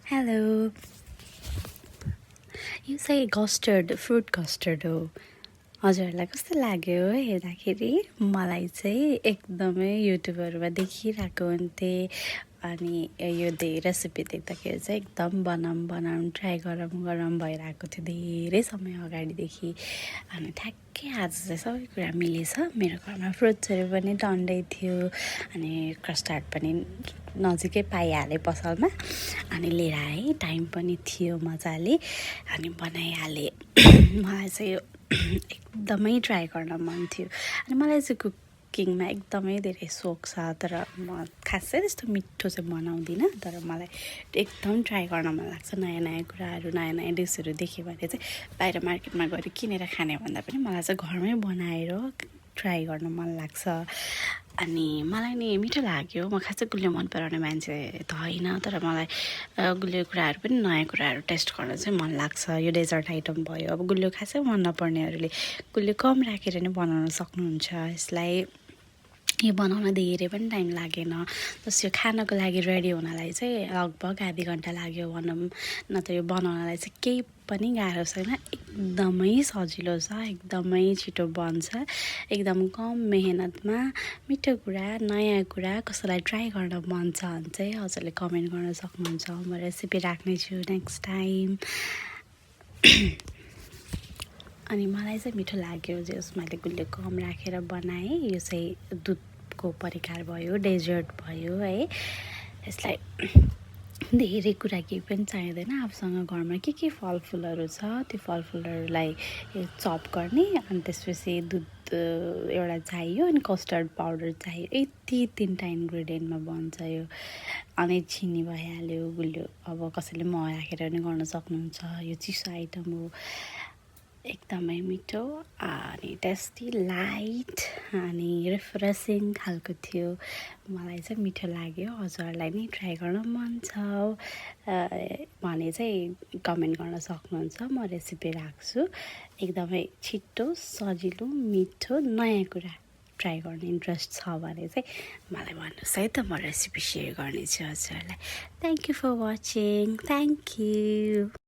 hello यो चाहिँ custard fruit custard हो हजुरहरूलाई कस्तो लाग्यो हेर्दाखेरि मलाई चाहिँ एकदमै युट्युबहरूमा देखिरहेको हुन्थेँ अनि यो रेसिपी देख्दाखेरि चाहिँ एकदम बनाउँ ट्राई गरौँ भइरहेको थियो धेरै समय अगाडिदेखि अनि ठ्याक्कै आज चाहिँ सबै कुरा मिलेछ मेरो घरमा फ्रुट्सहरू पनि डन्डै थियो अनि कस्टर्ड पनि नजिकै पाइहालेँ पसलमा अनि लिएर आएँ टाइम पनि थियो मजाले अनि बनाइहालेँ मलाई चाहिँ यो एकदमै ट्राई गर्न मन थियो अनि मलाई चाहिँ कुकिङमा एकदमै धेरै सोख छ तर म खासै त्यस्तो मिठो चाहिँ बनाउँदिनँ तर मलाई एकदम ट्राई गर्न मन लाग्छ नयाँ नयाँ कुराहरू नयाँ डिसहरू देख्यो भने चाहिँ बाहिर मार्केटमा गएर किनेर खाने भन्दा पनि मलाई चाहिँ घरमै बनाएर ट्राई गर्न मन लाग्छ अनि मलाई नि मिठो लाग्यो म खासै गुलियो मन पराउने मान्छे त होइन तर मलाई गुलियो कुराहरू पनि नयाँ कुराहरू टेस्ट गर्न चाहिँ मन लाग्छ यो डेजर्ट आइटम भयो अब गुलियो खासै मन नपर्नेहरूले गुलियो कम राखेर नि बनाउन सक्नुहुन्छ यसलाई यो बनाउन धेरै पनि टाइम लागेन जस यो खानको लागि रेडी हुनलाई चाहिँ लगभग आधी घन्टा लाग्यो भनौँ न त यो बनाउनलाई चाहिँ केही पनि गाह्रो छैन एकदमै सजिलो छ एकदमै छिटो बन्छ एकदम कम मेहनतमा मिठो कुरा नयाँ कुरा कसैलाई ट्राई गर्न मन छ भने चाहिँ हजुरले कमेन्ट गर्न सक्नुहुन्छ म रेसिपी राख्नेछु नेक्स्ट टाइम अनि मलाई चाहिँ मिठो लाग्यो जे मैले गुलियो कम राखेर बनाएँ यो चाहिँ दुधको परिकार भयो डेजर्ट भयो है यसलाई धेरै कुरा केही पनि चाहिँदैन आफूसँग घरमा के फलफुलहरू छ त्यो फलफुलहरूलाई चप गर्ने अनि त्यसपछि दुध एउटा चाहियो अनि कस्टर्ड पाउडर चाहियो यति तिनवटा इन्ग्रिडियन्टमा बन्छ यो अनि चिनी भइहाल्यो गुलियो अब कसैले मह राखेर पनि गर्न सक्नुहुन्छ यो चिसो आइटम हो एकदमै मिठो अनि टेस्टी लाइट अनि रिफ्रेसिङ खालको थियो मलाई चाहिँ मिठो लाग्यो हजुरहरूलाई नि ट्राई गर्न मन छ भने चाहिँ कमेन्ट गर्न सक्नुहुन्छ म रेसिपी राख्छु एकदमै छिटो सजिलो मिठो नयाँ कुरा ट्राई गर्ने इन्ट्रेस्ट छ भने चाहिँ मलाई भन्नुहोस् है त म रेसिपी सेयर गर्नेछु हजुरहरूलाई thank you for watching thank you